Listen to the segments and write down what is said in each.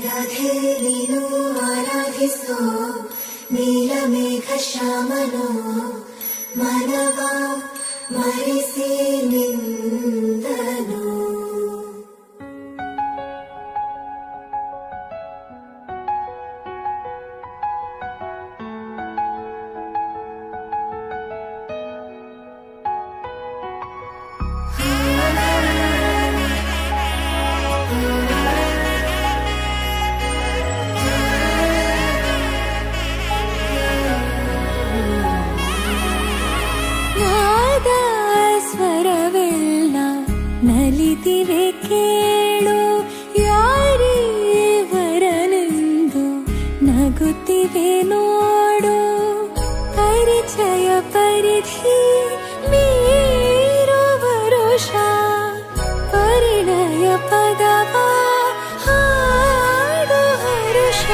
ರಾಧೆ ನೀನು ಆರಾಧಿಸೋ ನೀಲಮೇಘ ಶ್ಯಾಮನೋ ಮನವ ಮರೆಸಿ ನಿಂದನು. ನಲಿದಿವೆ ಕೇಳು ಯಾರೀವರನೆಂದು ನಗುತ್ತಿವೆ ನೋಡು. ಪರಿಚಯ ಪರಿಧಿ ಮೀರೋ ವರುಷ ಪರಿಣಯ ಪದವ ಹಾಡು ಹರುಷ.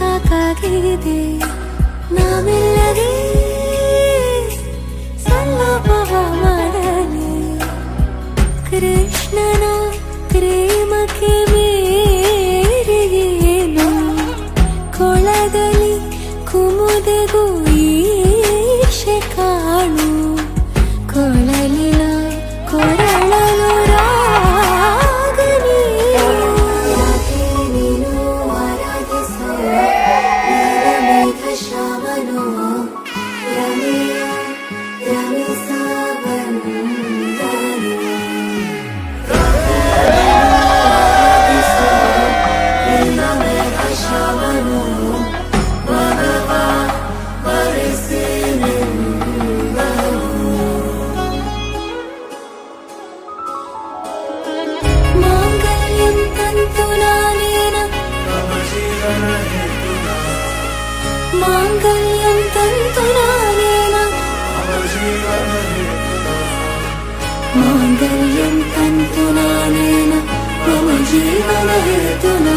ಸಾಕಾಗಿದೆ ನಾವೆಲ್ಲರೇ ಸಲ್ಲಭವ ಮಾಡಲಿ. ಕೃಷ್ಣನ ಪ್ರೇಮಕ್ಕೆ ಮೇರೆಗೇನು ಕೊಳದಲ್ಲಿ ಕುಮುದೆಗೂ ಈಶೆ ಕಾಣು. ಕೊಳಲಿನ ಕೊರಳಲು ಮಾಂಗಲ್ಯಂ ತಂತುನಾನೇನ ಮಾಂಗಲ್ಯಂ ತಂತುನಾನೇನ ಮಮ ಜೀವನ ಹೇತುನಾ.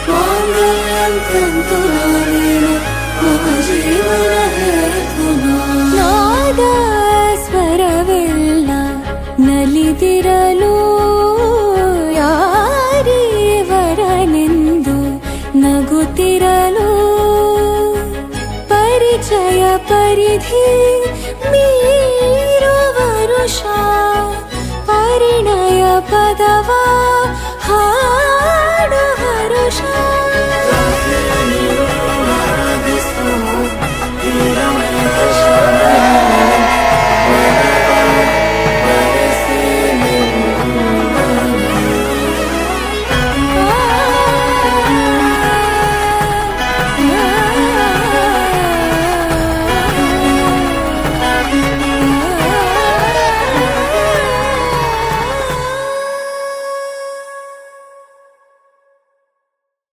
ಮಾಂಗಲ್ಯಂ ತಂತುನಾನೇನ ಮಮ ಜೀವನ ಹೇತುನಾ. ನಾದ ಸ್ವರವೆಲ್ಲ ನಲಿದಿರಲು ಯಾರೀವರನೆಂದು ನಗುತ್ತಿರಲು. ಪರಿಚಯ ಪರಿಧಿ ಮೀರೋ ವರುಷ ಪರಿಣಯ ಪದವ